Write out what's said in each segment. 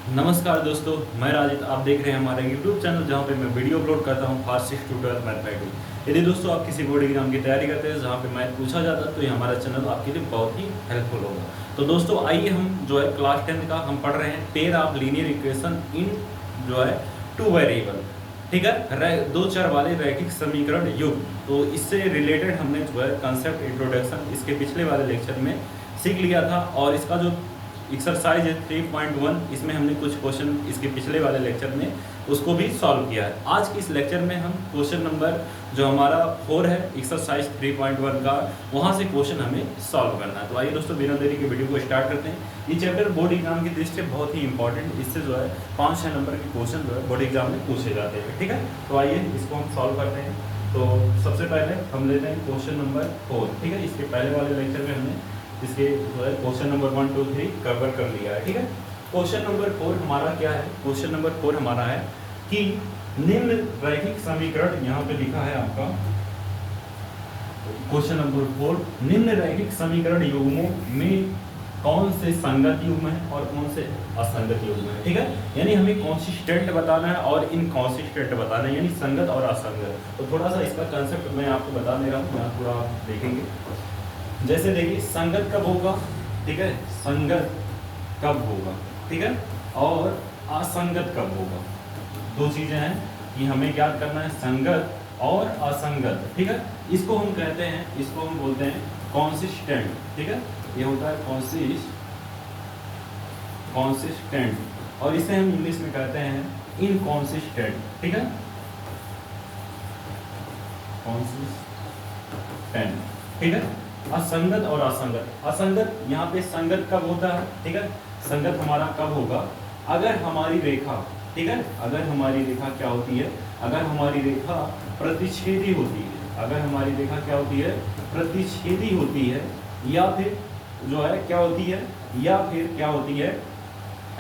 नमस्कार दोस्तों, मैं राजित। आप देख रहे हैं हमारा YouTube चैनल जहां पे मैं वीडियो अपलोड करता हूं फास्ट 6 ट्यूटोरियल मैथमेटिक्स। यदि दोस्तों आप किसी बोर्ड एग्जाम की तैयारी करते हैं जहां पे मैथ पूछा जाता है तो ये हमारा चैनल आपके लिए बहुत ही हेल्पफुल होगा। तो दोस्तों आइए हम जो है क्लास 10 का हम पढ़ रहे हैं pair of linear equation in जो है टू वेरिएबल, ठीक है, दो चर वाले रैखिक समीकरण युग। तो इससे रिलेटेड हमने जो है कंसेप्ट इंट्रोडक्शन इसके पिछले वाले लेक्चर में सीख लिया था और इसका जो एक्सरसाइज है 3.1 इसमें हमने कुछ क्वेश्चन इसके पिछले वाले लेक्चर में उसको भी सॉल्व किया है। आज के इस लेक्चर में हम क्वेश्चन नंबर जो हमारा 4 है एक्सरसाइज 3.1 का, वहाँ से क्वेश्चन हमें सॉल्व करना है। तो आइए दोस्तों बिना देरी के वीडियो को स्टार्ट करते हैं। ये चैप्टर बोर्ड एग्जाम की दृष्टि से बहुत ही इंपॉर्टेंट, इससे जो है 5-6 नंबर के क्वेश्चन जो है बोर्ड एग्जाम में पूछे जाते हैं, ठीक है। तो आइए इसको हम सॉल्व करते हैं। तो सबसे पहले हम लेते हैं क्वेश्चन नंबर 4, ठीक है। इसके पहले वाले लेक्चर में हमने इसके जो है क्वेश्चन नंबर 1, 2, 3 कवर कर लिया है, ठीक है। क्वेश्चन नंबर 4 हमारा क्या है? क्वेश्चन नंबर 4 हमारा है कि निम्न रैखिक समीकरण, यहाँ पे लिखा है आपका क्वेश्चन नंबर 4, निम्न रैखिक समीकरण युग्मों में कौन से संगत युग्म है और कौन से असंगत युग्म है, ठीक है। यानी हमें कॉन्सिस्टेंट बताना है और इनकॉन्सिस्टेंट बताना है, यानी संगत और असंगत। तो थोड़ा सा इसका कंसेप्ट मैं आपको बता दे रहा हूँ, यहाँ थोड़ा आप देखेंगे। जैसे देखिए संगत कब होगा, ठीक है, संगत कब होगा, ठीक है, और असंगत कब होगा। दो चीजें हैं कि हमें ज्ञात करना है, संगत और असंगत, ठीक है। इसको हम कहते हैं, इसको हम बोलते हैं कॉन्सिस्टेंट, ठीक है। ये होता है कॉन्सिस्टेंट और इसे हम इंग्लिश में कहते हैं इनकॉन्सिस्टेंट, ठीक है, कॉन्सिस्टेंट, ठीक है। असंगत और असंगत। असंगत यहाँ पे संगत कब होता है, ठीक है। संगत हमारा कब होगा? अगर हमारी रेखा, ठीक है, अगर हमारी रेखा क्या होती है? अगर हमारी रेखा प्रतिच्छेदी होती है। अगर हमारी रेखा क्या होती है? प्रतिच्छेदी होती है, या फिर जो है क्या होती है, या फिर क्या होती है,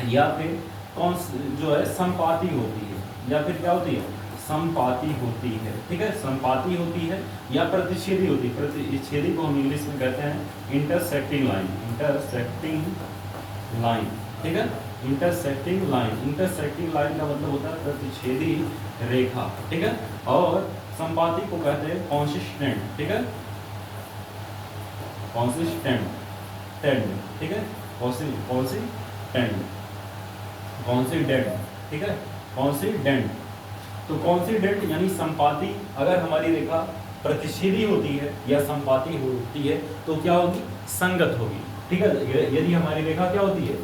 या फिर कौन जो है संपाती होती है, या फिर क्या होती है? संपाती होती है, ठीक है, संपाती होती है या प्रतिच्छेदी होती है। प्रतिच्छेदी को हम इंग्लिश में कहते हैं इंटरसेक्टिंग लाइन, इंटरसेक्टिंग लाइन, ठीक है, इंटरसेक्टिंग लाइन। इंटरसेक्टिंग लाइन का मतलब होता है प्रतिच्छेदी रेखा, ठीक है। और संपाती को कहते हैं कॉन्सिस्टेंट, ठीक है, कॉन्सिस्टेंट, ठीक है, कॉन्सिडेंट, ठीक है, कॉन्सिडेंट। तो कॉन्सिडेंट यानी संपाती, अगर हमारी रेखा प्रतिच्छेदी होती है या संपाती होती है तो क्या होगी? संगत होगी, ठीक है। यदि हमारी रेखा क्या होती है?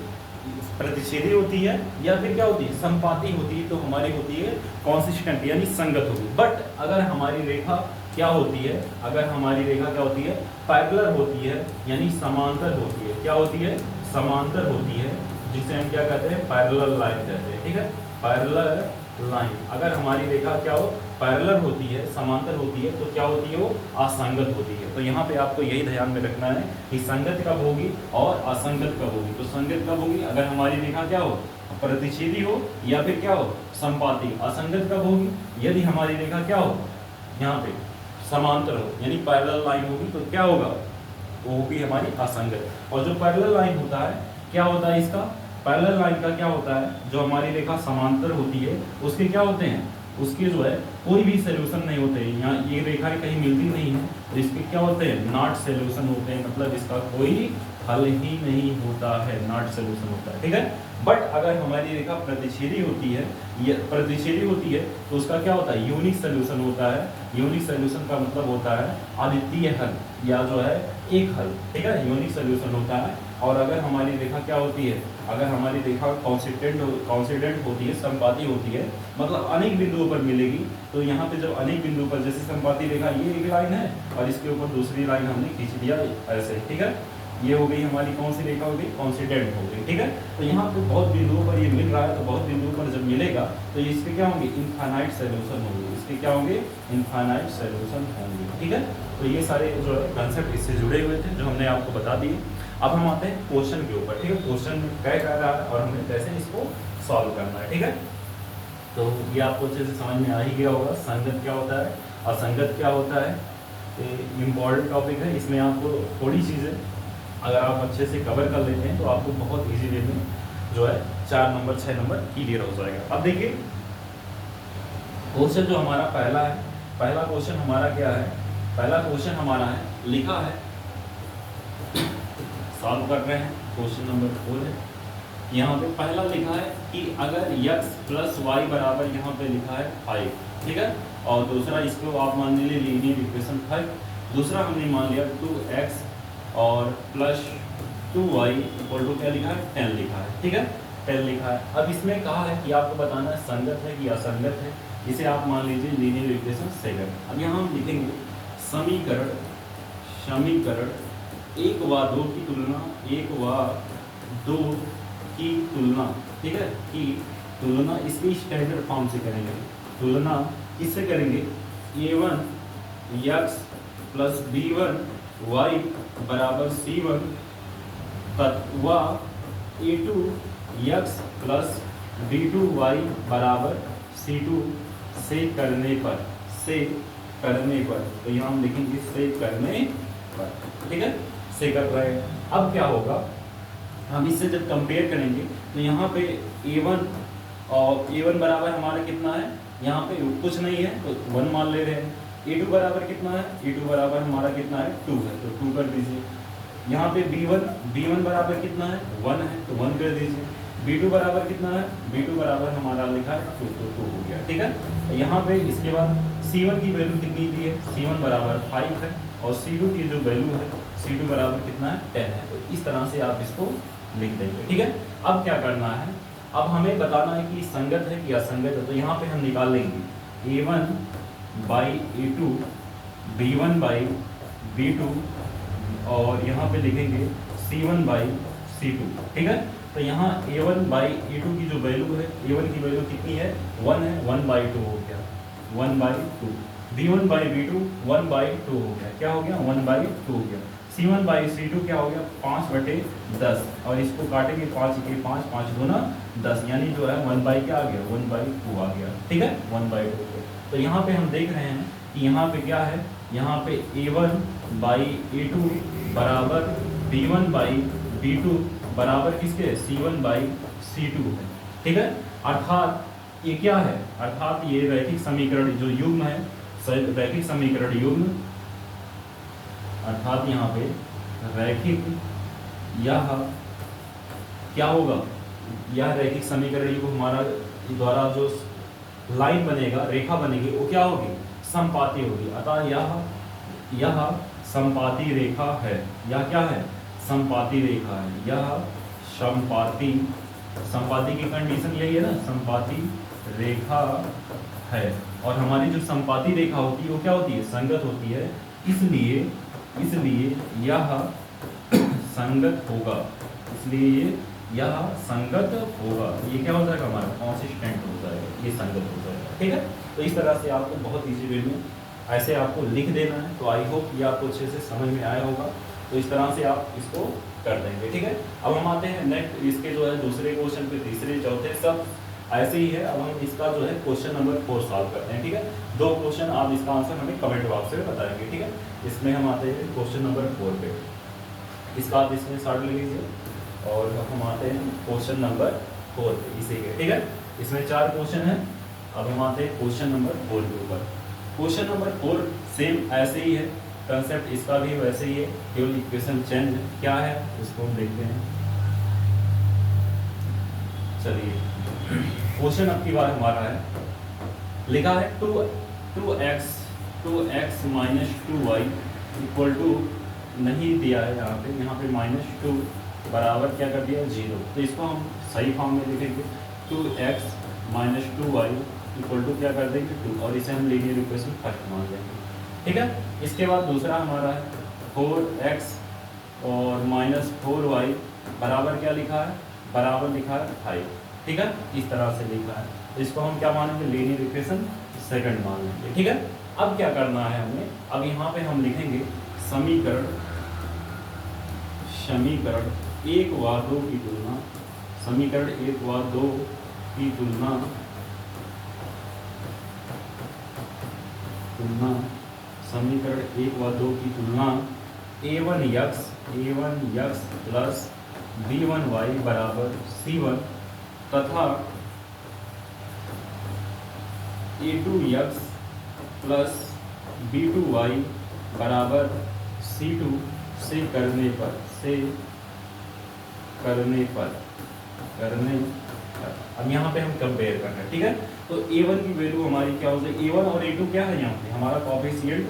प्रतिच्छेदी होती है या फिर क्या होती है? संपाती होती है, तो हमारी होती है कॉन्सिस्टेंट यानी संगत होगी। बट अगर हमारी रेखा क्या होती है? अगर हमारी रेखा क्या होती है? पैरेलल होती है यानी समांतर होती है। क्या होती है? समांतर होती है, जिसे हम क्या कहते हैं? पैरेलल लाइन कहते हैं, ठीक है, पैरेलल लाइन। अगर हमारी रेखा क्या हो? पैरेलल होती है, समांतर होती है, तो क्या होती है? वो असंगत होती है। तो यहाँ पे आपको यही ध्यान में रखना है कि संगत कब होगी और असंगत कब होगी। तो संगत कब होगी? अगर हमारी रेखा क्या हो? प्रतिच्छेदी हो या फिर क्या हो? संपाती। असंगत कब होगी? यदि हमारी रेखा क्या हो? यहाँ पे समांतर हो यानी पैरेलल लाइन होगी, तो क्या होगा? वो होगी हमारी असंगत। और जो पैरेलल लाइन होता है, क्या होता है इसका? पैरेलल लाइन का क्या होता है? जो हमारी रेखा समांतर होती है उसके क्या होते हैं? उसके जो है कोई भी सोल्यूशन नहीं होते हैं। यहाँ ये रेखाएं कहीं मिलती नहीं है तो इसके क्या होते हैं? नॉट सोल्यूशन होते हैं, मतलब इसका कोई हल ही नहीं होता है, नॉट सोल्यूशन होता है, ठीक है। बट अगर हमारी रेखा प्रतिच्छेदी होती है, ये प्रतिच्छेदी होती है तो उसका क्या होता है? यूनिक सोल्यूशन होता है। यूनिक सोल्यूशन का मतलब होता है अद्वितीय हल या जो है एक हल, ठीक है, यूनिक सोल्यूशन होता है। और अगर हमारी रेखा क्या होती है? अगर हमारी रेखा कॉन्सिडेंट होती है, संपाती होती है, मतलब अनेक बिंदुओं पर मिलेगी। तो यहाँ पे जब अनेक बिंदुओं पर, जैसे संपाती रेखा ये एक लाइन है और इसके ऊपर दूसरी लाइन हमने खींच दिया ऐसे, ठीक है, ये हो गई हमारी कौन सी रेखा हो गई? कॉन्सिडेंट हो गई, ठीक है। तो यहाँ पे बहुत बिंदुओं पर ये मिल रहा है, तो बहुत बिंदुओं पर जब मिलेगा तो इसके क्या होंगे? इनफाइनाइट सोल्यूशन होंगे, इसके क्या होंगे? इनफाइनाइट सोल्यूशन होंगे, ठीक है। तो ये सारे जो है कंसेप्ट इससे जुड़े हुए थे जो हमने आपको बता दिए। अब हम आते हैं क्वेश्चन के ऊपर, ठीक है। क्वेश्चन क्या कर रहा है और हमें कैसे इसको सॉल्व करना है, ठीक है। तो ये आपको अच्छे से समझ में आ ही गया होगा, संगत क्या होता है, असंगत क्या होता है। इम्पॉर्टेंट टॉपिक है, इसमें आपको थोड़ी चीज़ें अगर आप अच्छे से कवर कर लेते हैं तो आपको बहुत इजी वे में जो है 4 नंबर 6 नंबर क्लियर हो जाएगा। अब देखिए क्वेश्चन जो हमारा पहला है, पहला क्वेश्चन हमारा क्या है, पहला क्वेश्चन हमारा है लिखा है, सॉल्व कर रहे हैं, क्वेश्चन नंबर 4 है। यहाँ पे पहला लिखा है कि अगर x प्लस वाई बराबर यहाँ पे लिखा है 5, ठीक है, और दूसरा इसको आप मान लीजिए लीनियर इक्वेशन 5, दूसरा हमने मान लिया 2x और प्लस 2y इक्वल टू क्या लिखा है 10 लिखा है, ठीक है, 10 लिखा है। अब इसमें कहा है कि आपको बताना है संगत है कि असंगत है, इसे आप मान लीजिए लीनियर इक्वेशन सेकंड। अब यहाँ हम लिखेंगे समीकरण समीकरण 1 व 2 की तुलना 1 व 2 की तुलना, ठीक है, की तुलना इसकी स्टैंडर्ड फॉर्म से करेंगे, तुलना किससे करेंगे, a1 x plus b1 y बराबर c1 व a2 x plus b2 y बराबर c2 से करने पर, तो यहाँ हम लिखेंगे से करने पर, ठीक है, से कर रहे हैं। अब क्या होगा, हम इससे जब कंपेयर करेंगे तो यहाँ पे a1 और a1 बराबर हमारा कितना है, यहाँ पे कुछ नहीं है तो 1 मान ले रहे हैं। a2 बराबर कितना है, a2 बराबर हमारा कितना है 2 है, तो 2 कर दीजिए। यहाँ पे b1 बराबर कितना है 1 है, तो 1 कर दीजिए। b2 बराबर कितना है, b2 बराबर हमारा लिखा है 2, तो 2 हो गया, ठीक है। यहाँ पे इसके बाद c1 की वैल्यू कितनी दी है, c1 बराबर 5 है, और c2 की जो वैल्यू है c2 बराबर कितना है 10 है, तो इस तरह से आप इसको लिख देंगे, ठीक है। अब क्या करना है, अब हमें बताना है कि संगत है कि असंगत है, तो यहाँ पे हम निकाल लेंगे a1 by a2 b1 by b2 और यहाँ पे लिखेंगे c1 बाई c2, ठीक है। तो यहाँ a1 बाई a2 की जो वैल्यू है, a1 की वैल्यू कितनी है 1 है, 1 बाई 2 हो गया, 1 by 2, b1 by b2 1 by 2 हो गया, क्या हो गया 1 बाई 2 हो गया, c1 बाई c2 क्या हो गया 5/10, और इसको काटेंगे 5 के 5, 5 दूना 10, यानी जो है 1 बाई क्या आ गया 1 बाई 2 आ गया, ठीक है, 1 बाई 2। तो यहाँ पे हम देख रहे हैं कि यहाँ पे क्या है, यहाँ पे a1 बाई a2 बराबर b1 बाई b2 बराबर किसके c1 बाई c2 है, ठीक है। अर्थात ये क्या है, अर्थात ये रैखिक समीकरण जो युग्म है, रैखिक समीकरण युग्म, अर्थात यहाँ पे रैखिक यह क्या होगा, यह रैखिक समीकरण युग्म हमारा द्वारा जो लाइन बनेगा, रेखा बनेगी, वो क्या होगी समपाती होगी। अतः यह समपाती रेखा है, यह क्या है समपाती रेखा है, यह समपाती की कंडीशन यही है ना, समपाती रेखा है। और हमारी जो समपाती रेखा होती है वो क्या होती है संगत होती है, इसलिए यह संगत होगा, इसलिए यह संगत होगा, ये क्या हो जाएगा हमारा कॉन्सिस्टेंट हो जाएगा, ये संगत हो जाएगा, ठीक है। तो इस तरह से आपको बहुत इजी वे में ऐसे आपको लिख देना है। तो आई होप ये आपको अच्छे से समझ में आया होगा, तो इस तरह से आप इसको कर देंगे, ठीक है। अब हम आते हैं नेक्स्ट, इसके जो है दूसरे क्वेश्चन पे, तीसरे चौथे सब ऐसे ही है। अब हम इसका जो है क्वेश्चन नंबर 4 सॉल्व करते हैं, ठीक है। 2 क्वेश्चन आप इसका आंसर हमें कमेंट बॉक्स में बताएंगे, ठीक है। इसमें हम आते हैं क्वेश्चन नंबर 4 पे, इसका आप इसमें शॉर्ट ले लीजिए, और हम आते हैं क्वेश्चन नंबर 4 पे, इसी के, ठीक है। इसमें 4 क्वेश्चन है। अब हम आते हैं क्वेश्चन नंबर 4 के ऊपर। क्वेश्चन नंबर 4 सेम ऐसे ही है, कंसेप्ट इसका भी वैसे ही है, केवल इक्वेशन चेंज क्या है उसको हम देखते हैं। चलिए क्वेश्चन अब की बार हमारा है, लिखा है 2x minus 2y equal to, नहीं दिया है यहाँ पे -2 बराबर क्या कर दिया 0। तो इसको हम सही फॉर्म में लिखेंगे 2x minus 2y equal to क्या कर देंगे 2, और इसे हम लीनियर इक्वेशन फर्स्ट मान लेंगे, ठीक है। इसके बाद दूसरा हमारा है 4x और माइनस 4y बराबर क्या लिखा है, बराबर लिखा है 5, ठीक है, इस तरह से लिखा है। तो इसको हम क्या मानेंगे लीनियर इक्वेशन सेकंड मान लेंगे, ठीक है। अब क्या करना है हमें, अब यहाँ पे हम लिखेंगे समीकरण 1 व 2 की तुलना, समीकरण 1 व 2 की तुलना समीकरण 1 व 2 की तुलना a1x प्लस b1y बराबर c1 तथा a2x प्लस b2y बराबर c2 से करने पर अब यहाँ पे हम कंपेयर कर रहे हैं, ठीक है। तो a1 की वैल्यू हमारी क्या हो जाएगी, a1 और a2 क्या है, यहाँ पे हमारा कोएफिशिएंट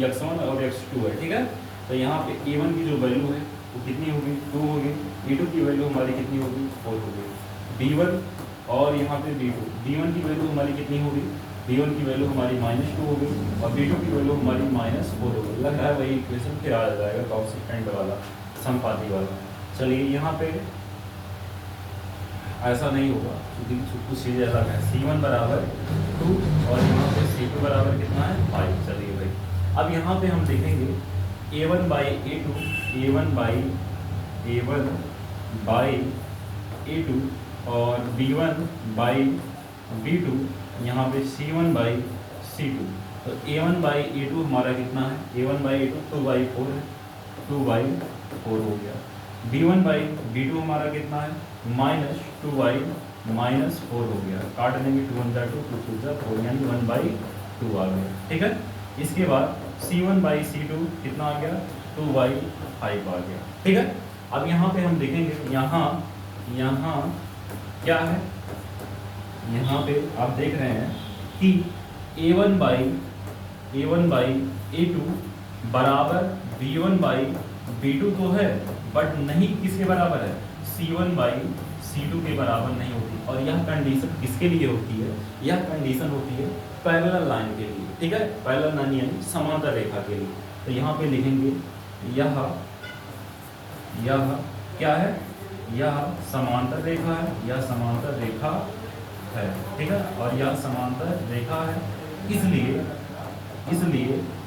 x1 और x2 है, ठीक है। तो यहाँ पे a1 की जो वैल्यू है वो कितनी होगी, 2 होगी, a2 की वैल्यू हमारी कितनी होगी, 4 होगी, b1 और यहाँ पे b2, b1 की वैल्यू हमारी कितनी होगी, b1 की वैल्यू हमारी -2 होगी और b2 की वैल्यू हमारी -4 होगी। लग रहा है वही इक्वेशन फिर आ जाएगा कांस्टेंट वाला, समपाती वाला। चलिए यहाँ पे ऐसा नहीं होगा क्योंकि कुछ चीज़ें अलग है। c1 बराबर 2 और यहाँ पे c2 बराबर कितना है, 5। चलिए भाई अब यहाँ पे हम देखेंगे a1 by a2, a1 by a2 और b1 बाई b2, यहाँ पे c1 बाई c2। तो a1 बाई a2 हमारा कितना है, a1 बाई a2 2/4 है, 2/4 हो गया। b1 बाई b2 हमारा कितना है, -2/-4 हो गया। काट देंगे 2 1 2 2 2 4 यानी 1/2 आ गया, ठीक है। इसके बाद c1 बाई c2 कितना आ गया, 2/5 आ गया, ठीक है। अब यहाँ पे हम देखेंगे यहाँ क्या है, यहाँ पे आप देख रहे हैं कि a1 बाई a2 बराबर b1 बाई b2 तो है, बट नहीं किसके बराबर है, c1 बाई c2 के बराबर नहीं होती। और यह कंडीशन किसके लिए होती है, यह कंडीशन होती है पैरेलल लाइन के लिए, ठीक है। पैरेलल लाइन यानी समांतर रेखा के लिए। तो यहाँ पे लिखेंगे यह क्या है, यह समांतर रेखा है, यह समांतर रेखा है, ठीक है। और यह समांतर रेखा है, इसलिए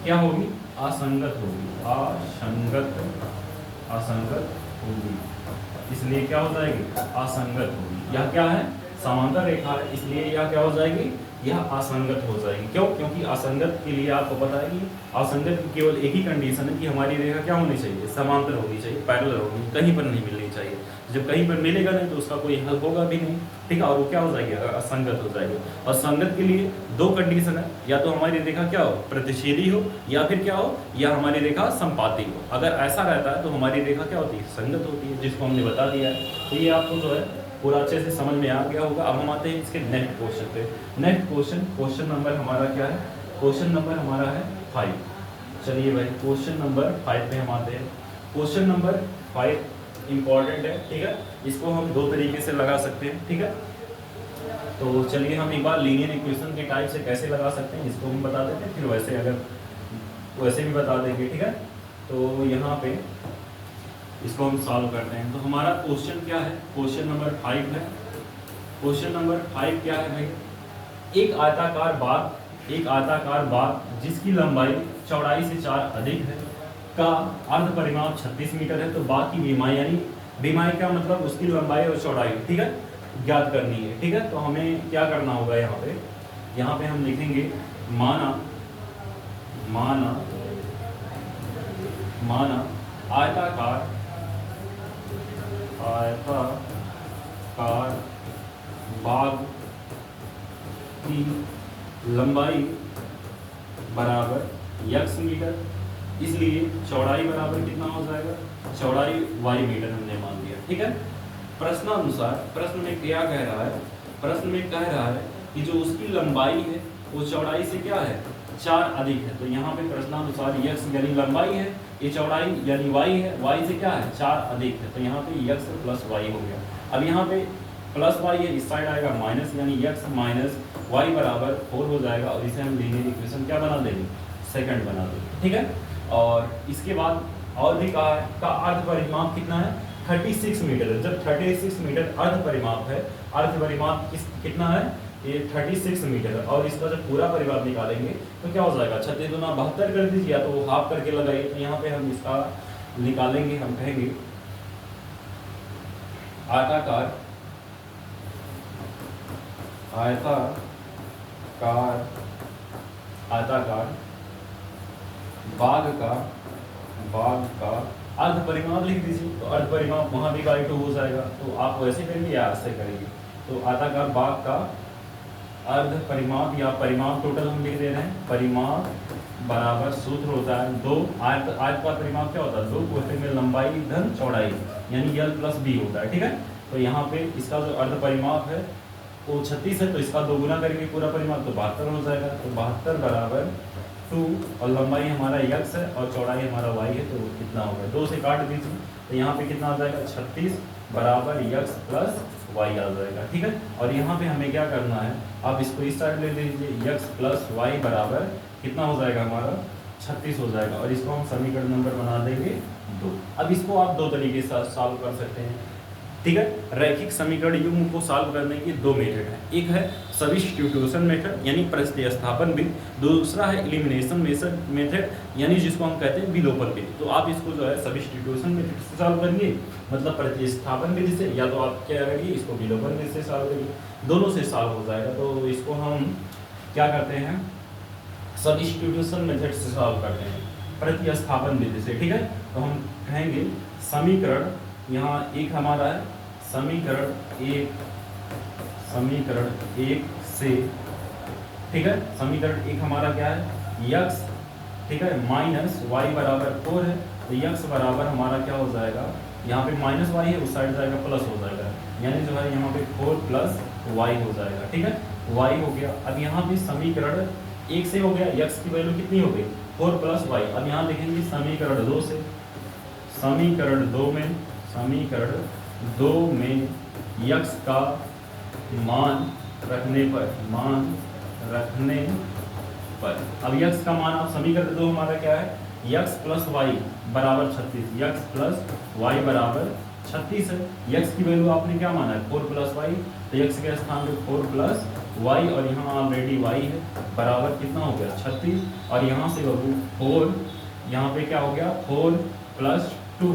क्या होगी, असंगत होगी, असंगत होगी, इसलिए क्या हो जाएगी, असंगत होगी। यह क्या है, समांतर रेखा है, इसलिए यह क्या हो जाएगी, यह असंगत हो जाएगी। क्यों, क्योंकि असंगत के लिए आपको पता है कि असंगत की केवल एक ही कंडीशन है कि हमारी रेखा क्या होनी चाहिए, समांतर होनी चाहिए, पैरेलल होनी, कहीं पर नहीं मिलनी चाहिए। जब कहीं पर मिलेगा नहीं तो उसका कोई हल होगा भी नहीं, ठीक है। और वो क्या हो जाएगी, असंगत हो जाएगी। और संगत के लिए दो कंडीशन है, या तो हमारी रेखा क्या हो, प्रतिच्छेदी हो, या फिर क्या हो, या हमारी रेखा संपाती हो। अगर ऐसा रहता है तो हमारी रेखा क्या होती है, संगत होती है, जिसको हमने बता दिया है। तो ये आपको जो है पूरा अच्छे से समझ में आ गया होगा। अब हम आते हैं इसके नेक्स्ट क्वेश्चन पे। नेक्स्ट क्वेश्चन नंबर हमारा क्या है, क्वेश्चन नंबर हमारा है 5। चलिए भाई क्वेश्चन नंबर 5 पे हम आते हैं। क्वेश्चन नंबर 5 इंपॉर्टेंट है, ठीक है। इसको हम दो तरीके से लगा सकते हैं, ठीक है। तो चलिए हम एक बार लीनियर इक्वेशन के टाइप से कैसे लगा सकते हैं इसको हम बता देते हैं, फिर वैसे अगर वैसे भी बता देंगे, ठीक है। तो यहाँ पे इसको हम सॉल्व करते हैं। तो हमारा क्वेश्चन क्या है, क्वेश्चन नंबर 5 है। क्वेश्चन नंबर 5 क्या है भाई, एक आयताकार बाग जिसकी लंबाई चौड़ाई से 4 अधिक है का अर्ध परिमाप 36 मीटर है। तो बाग की बीमाई, यानी बीमाई का मतलब उसकी लंबाई और चौड़ाई, ठीक है, ज्ञात करनी है, ठीक है। तो हमें क्या करना होगा, यहाँ पे हम लिखेंगे माना आयताकार बाग की लंबाई बराबर x मीटर, इसलिए चौड़ाई बराबर कितना हो जाएगा, चौड़ाई y मीटर हमने मान लिया, ठीक है। प्रश्नानुसार प्रश्न में क्या कह रहा है, प्रश्न में कह रहा है कि जो उसकी लंबाई है वो चौड़ाई से क्या है, 4 अधिक है। तो यहाँ पे प्रश्नानुसार x यानी लंबाई है, ये चौड़ाई यानी y है, y से क्या है, 4 अधिक है। तो यहाँ पे x प्लस y हो गया। अब यहाँ पे प्लस y है, इस साइड आएगा माइनस, यानी x माइनस y बराबर 4 हो जाएगा। और इसे हम लीनियर इक्वेशन क्या बना देंगे, सेकंड बना देंगे, ठीक है। और इसके बाद और भी कहा है का अर्ध परिमाप कितना है, 36 मीटर है। जब 36 मीटर अर्ध परिमाप है, अर्ध परिमाप कितना है, ये 36 मीटर है। और इसका जब पूरा परिमाप निकालेंगे तो क्या हो जाएगा, 36 दूना 72 कर दीजिए, या तो वो हाफ करके लगाइए। तो यहाँ पे हम इसका निकालेंगे, हम कहेंगे आयताकार बाग का अर्ध परिमाप लिख दीजिए, तो अर्ध परिमाप वहाँ भी बाई 2 हो जाएगा। तो आप वैसे करेंगे या ऐसे करेंगे? तो आयताकार बाग का अर्ध परिमाप या परिमाप टोटल हम लिख दे रहे हैं, परिमाप बराबर सूत्र होता है 2, आयत का परिमाप क्या होता है 2 कोष्ठक में लंबाई धन चौड़ाई यानी L प्लस B होता है, ठीक है। तो यहाँ पे इसका जो अर्ध परिमाप है वो 36 है, तो इसका 2 गुना करेंगे पूरा परिमाप तो 72 हो जाएगा। तो 72 बराबर 2 और लंबाई हमारा x है और चौड़ाई हमारा y है, तो कितना होगा 2 से काट दीजिए, तो यहाँ पे कितना आ जाएगा 36 बराबर x प्लस y आ जाएगा, ठीक है। और यहाँ पे हमें क्या करना है, आप इसको इस साइड ले लीजिए, x प्लस y बराबर कितना हो जाएगा हमारा 36 हो जाएगा, और इसको हम समीकरण नंबर बना देंगे 2। अब इसको आप 2 तरीके से सॉल्व कर सकते हैं, ठीक है। रैखिक समीकरण युग्म को सॉल्व करने की 2 मेथड है, एक है सब्स्टिट्यूशन मेथड यानी प्रतिस्थापन विधि, दूसरा है एलिमिनेशन मेथड यानी जिसको हम कहते हैं विलोपन विधि। तो आप इसको जो है सब्स्टिट्यूशन मेथड से सॉल्व करिए, मतलब प्रतिस्थापन विधि से, या तो आप क्या करिए इसको विलोपन विधि से सॉल्व करिए, दोनों से सॉल्व हो जाएगा। तो इसको हम क्या करते हैं, सब्स्टिट्यूशन मेथड से सॉल्व करते हैं प्रतिस्थापन विधि से, ठीक है। तो हम कहेंगे समीकरण, यहाँ एक हमारा है समीकरण एक से, ठीक है, समीकरण एक हमारा क्या है x, ठीक है, माइनस वाई बराबर 4 है, तो x बराबर हमारा क्या हो जाएगा, यहाँ पे माइनस वाई है उस साइड जाएगा प्लस हो जाएगा, यानी जो है यहाँ पे 4 प्लस वाई हो जाएगा, ठीक है, y हो गया। अब यहाँ पे समीकरण एक से हो गया, x की वैल्यू कितनी हो गई 4 प्लस वाई। अब यहाँ देखेंगे समीकरण 2 से, समीकरण 2 में x का मान रखने पर, अब x का मान, आप समीकरण 2 हमारा क्या है x प्लस वाई बराबर 36, x प्लस वाई बराबर 36 है, x की वैल्यू आपने क्या माना है 4 प्लस वाई, तो x के स्थान पे 4 प्लस वाई, और यहाँ ऑलरेडी y है बराबर कितना हो गया 36, और यहाँ से बाबू 4, यहाँ पे क्या हो गया 4 प्लस 2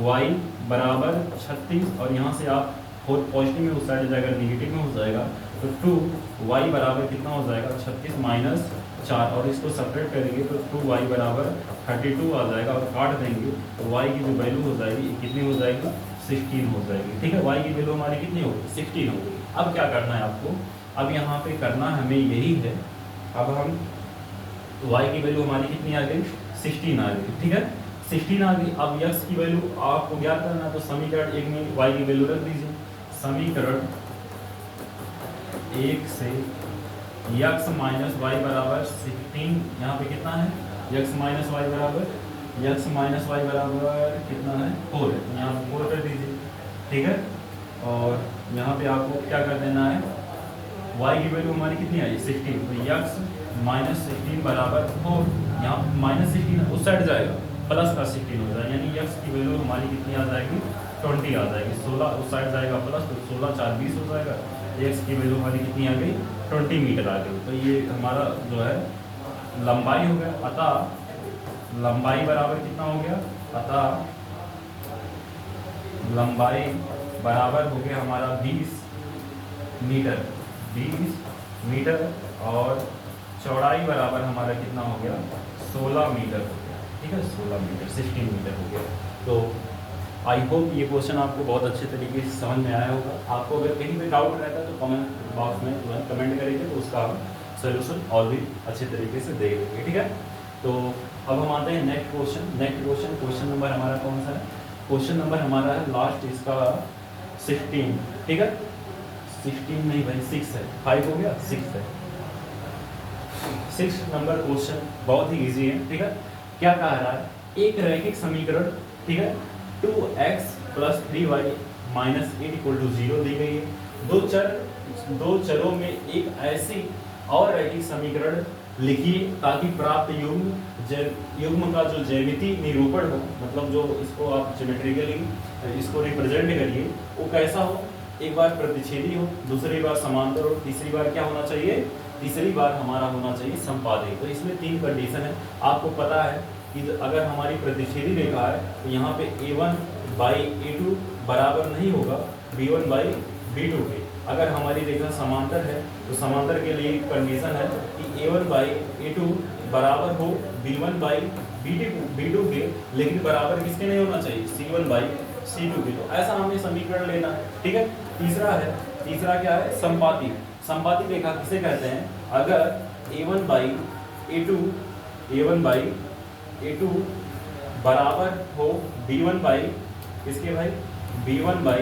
y बराबर 36, और यहाँ से आप 4 पॉजिटिव में उस साइड जाएगा निगेटिव में हो जाएगा, तो 2y बराबर कितना हो जाएगा 36 माइनस 4, और इसको सेपरेट करेंगे तो 2y बराबर 32 आ जाएगा, और काट देंगे तो y की जो वैल्यू हो जाएगी कितनी हो जाएगी 16 हो जाएगी, ठीक है। y की वैल्यू हमारी कितनी होगी 16 होगी। अब क्या करना है आपको, अब यहाँ पे करना हमें यही है, अब हम y की वैल्यू हमारी कितनी आ गई 16 आ गई, ठीक है, 16 आ गई। अब x की वैल्यू आपको ज्ञात करना है, तो समीकरण 1 में y की वैल्यू रख दीजिए, समीकरण 1 से x माइनस वाई बराबर 16, यहाँ पे कितना है x माइनस वाई बराबर कितना है 4 है, तो यहाँ पे 4 कर दीजिए, ठीक है। और यहाँ पे आपको क्या कर देना है, y की वैल्यू हमारी कितनी आई 16, तो x माइनस 16 बराबर 4, यहाँ माइनस 16 उस साइड जाएगा प्लस का 16 हो जाएगा, यानी x की वैल्यू हमारी कितनी आ जाएगी 20 आ जाएगी, 16 उस साइड जाएगा प्लस, तो 16 4 20 हो जाएगा, x की वैल्यू हमारी कितनी आ गई 20 मीटर आ गई। तो ये हमारा जो है लंबाई हो गया, अतः लंबाई बराबर कितना हो गया, अतः लंबाई बराबर हो गया हमारा 20 मीटर, और चौड़ाई बराबर हमारा कितना हो गया 16 मीटर हो गया, ठीक है, 16 मीटर 16 मीटर हो गया। तो आई होप ये क्वेश्चन आपको बहुत अच्छे तरीके से समझ में आया होगा। आपको अगर कहीं भी डाउट रहता है तो कमेंट बॉक्स में जो है कमेंट करेंगे, तो उसका हम सोल्यूशन और भी अच्छे तरीके से दे देंगे, ठीक है। तो अब हम आते हैं नेक्स्ट क्वेश्चन। क्वेश्चन नंबर हमारा कौन सा है, क्वेश्चन नंबर हमारा है लास्ट इसका 16, ठीक है, 16 नहीं भाई 6 है, 5 हो गया 6 है। 6 नंबर क्वेश्चन बहुत ही इजी है, ठीक है। क्या कह रहा है, एक रैखिक समीकरण, ठीक है, 2x plus 3y minus 8 equal to 0 दी गई है। दो चरों में एक ऐसी और रैखिक समीकरण लिखिए ताकि प्राप्त युग्म का जो ज्यामितीय निरूपण हो, मतलब जो इसको आप ज्योमेट्रिकली इसको रिप्रेजेंट करिए, वो कैसा हो, एक बार प्रतिच्छेदी हो, दूसरी बार समांतर हो, तीसरी बार क्या होना चाहिए, तीसरी बार हमारा होना चाहिए संपादी। तो इसमें 3 कंडीशन है। आपको पता है कि अगर हमारी प्रतिच्छेदी रेखा है तो यहाँ पे a1 बाई a2 बराबर नहीं होगा b1 बाई b2 के। अगर हमारी रेखा समांतर है तो समांतर के लिए कंडीशन है कि a1 बाई a2 बराबर हो B1 बाई B2 के, लेकिन बराबर किसके नहीं होना चाहिए, C1 बाई C2 के। तो ऐसा हमें समीकरण लेना है, ठीक है। तीसरा क्या है, संपाती। संपाती रेखा किसे कहते हैं, अगर A1 बाई A2 बराबर हो B1 बाई किसके भाई, B1 बाई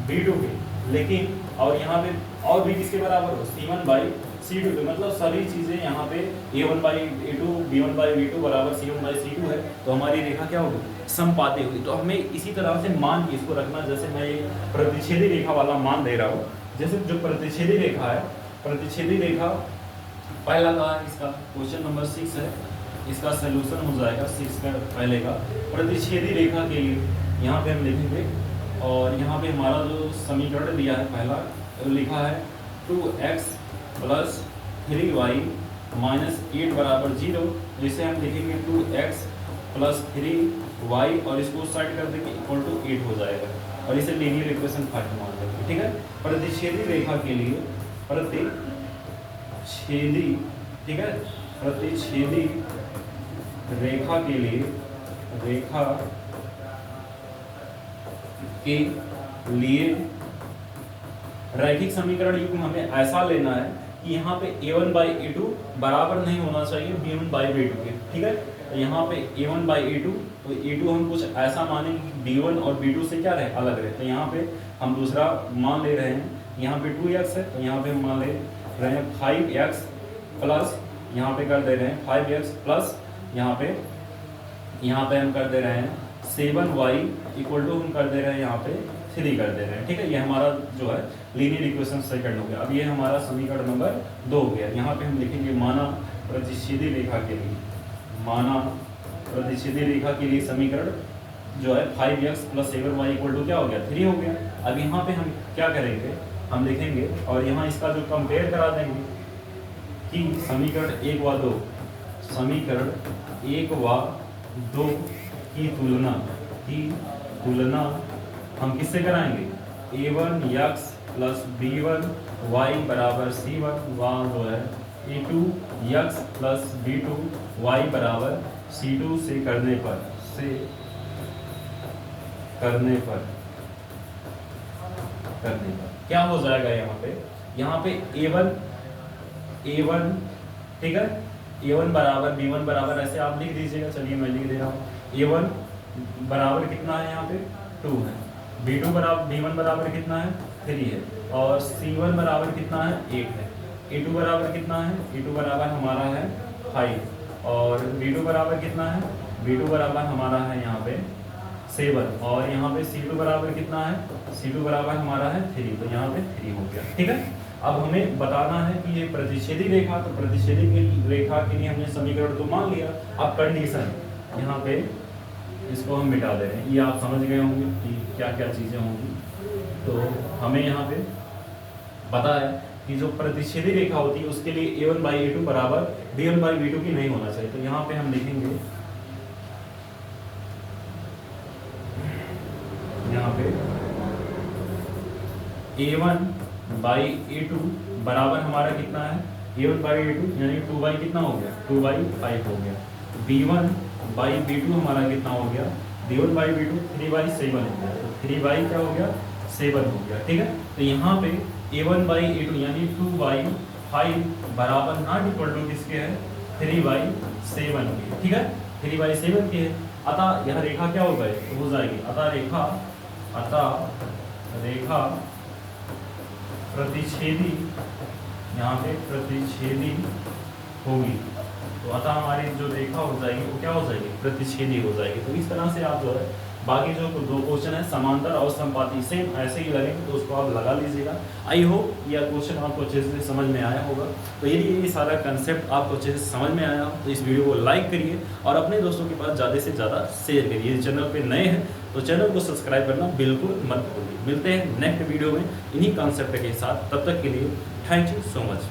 B2 के, लेकिन और यहाँ पे और भी किसके बराबर हो, C1 बाई C2 के, मतलब सभी चीजें यहाँ पे A1 by A2 B1 by B2 बराबर C1 बाई C2 है, तो हमारी रेखा क्या होगी, समपाती होगी। तो हमें इसी तरह से मान की इसको रखना, जैसे मैं ये प्रतिच्छेदी रेखा वाला मान दे रहा हूँ। जैसे जो प्रतिच्छेदी रेखा है, प्रतिच्छेदी रेखा पहला का है, इसका क्वेश्चन नंबर 6 है, इसका सोल्यूशन हो जाएगा 6 का पहले का। प्रतिच्छेदी रेखा के लिए यहाँ पे हम लिखेंगे, और यहाँ पे हमारा जो समीकरण दिया है पहला, लिखा है 2x प्लस 3y माइनस 8 बराबर 0। जिसे हम लिखेंगे 2x प्लस 3y और इसको साइड कर देंगे इक्वल टू 8 हो जाएगा, और इसे लीनियर इक्वेशन 5 मान लेंगे, ठीक है। प्रतिच्छेदी रेखा के लिए ठीक है, प्रतिच्छेदी रेखा के लिए रैखिक समीकरण युग्म हमें ऐसा लेना है कि यहाँ पे A1 बाई A2 बराबर नहीं होना चाहिए B1 बाई B2 के, ठीक है। तो यहाँ पे A1 बाई A2, तो A2 हम कुछ ऐसा मानेंगे कि B1 और B2 से क्या रहे, अलग रहे। तो यहाँ पे हम दूसरा मान ले रहे हैं, यहाँ पे 2x है, तो यहाँ पे हम मान ले रहे हैं 5x प्लस, यहाँ पे कर दे रहे हैं 5x प्लस, यहाँ पे हम कर दे रहे हैं 7y इक्वल टू हम कर दे रहे हैं यहाँ पे 3 कर दे रहे हैं, ठीक है। ये हमारा जो है लीनियर इक्वेशन सेकंड हो गया। अब ये हमारा समीकरण नंबर 2 हो गया। यहाँ पे हम लिखेंगे माना प्रतिच्छेदी रेखा के लिए समीकरण जो है 5x plus 7y equal to क्या हो गया, 3 हो गया। अब यहाँ पे हम क्या करेंगे, हम लिखेंगे और यहाँ इसका जो कंपेयर करा देंगे कि समीकरण 1 व 2 की तुलना हम किससे कराएंगे, A1x प्लस B1y बराबर C1, वहाँ जो है A2x प्लस B2y बराबर C2 से करने पर क्या हो जाएगा, यहाँ पे A1 ठीक है, A1 बराबर B1 बराबर ऐसे आप लिख दीजिएगा। चलिए मैं लिख दे रहा हूँ, A1 बराबर कितना है, यहाँ पे 2 है, B2 बराबर B1 बराबर कितना है, 3 है, और C1 बराबर कितना है, 8 है। A2 बराबर कितना है, A2 बराबर हमारा है 5, और B2 बराबर कितना है, B2 बराबर हमारा है यहाँ पे 7, और यहाँ पे C2 बराबर कितना है, C2 बराबर हमारा है 3, तो यहाँ पे 3 हो गया, ठीक है। अब हमें बताना है कि ये प्रतिच्छेदी रेखा, तो प्रतिच्छेदी रेखा के लिए हमने समीकरण तो मान लिया। अब कंडीशन यहाँ पे इसको हम मिटा दे रहे हैं, ये आप समझ गए होंगे कि क्या क्या चीज़ें होंगी। तो हमें यहाँ पे पता है कि जो प्रतिच्छेदी रेखा होती है उसके लिए A1 बाई A2 बराबर B1 बाई B2 की नहीं होना चाहिए। तो यहाँ पे हम लिखेंगे, यहाँ पे A1 बाई A2 बराबर हमारा कितना है, A1 बाई A2 यानी 2 बाई कितना हो गया, 2 बाई 5 हो गया। B1 बाई B2 हमारा कितना हो गया, B1 बाई B2 3 बाई 7 हो गया, तो 3 बाई क्या हो गया, 7 हो गया, ठीक है। तो यहाँ पे A1 बाई A2 यानी 2 बाई 5 बराबर नॉट इक्वल टू किसके है, 3 बाई 7 के, ठीक है, 3 बाई 7 के है। अतः यह रेखा क्या हो गई, हो जाएगी, अतः रेखा प्रतिच्छेदी, यहाँ पे प्रतिच्छेदी होगी, तो अतः हमारी जो रेखा हो जाएगी वो क्या हो जाएगी, प्रतिच्छेदी हो जाएगी। तो इस तरह से आप जो है बाकी जो 2 क्वेश्चन है समांतर और संपाती सेम ऐसे ही लगेंगे, तो उसको आप लगा लीजिएगा। आई होप यह क्वेश्चन आपको अच्छे से समझ में आया होगा। तो यदि ये सारा कंसेप्ट आपको अच्छे से समझ में आया हो तो इस वीडियो को लाइक करिए और अपने दोस्तों के पास ज़्यादा से ज़्यादा शेयर करिए। चैनल पर नए हैं तो चैनल को सब्सक्राइब करना बिल्कुल मत भूलिए। मिलते हैं नेक्स्ट वीडियो में इन्हीं कॉन्सेप्ट के साथ, तब तक के लिए थैंक यू सो मच।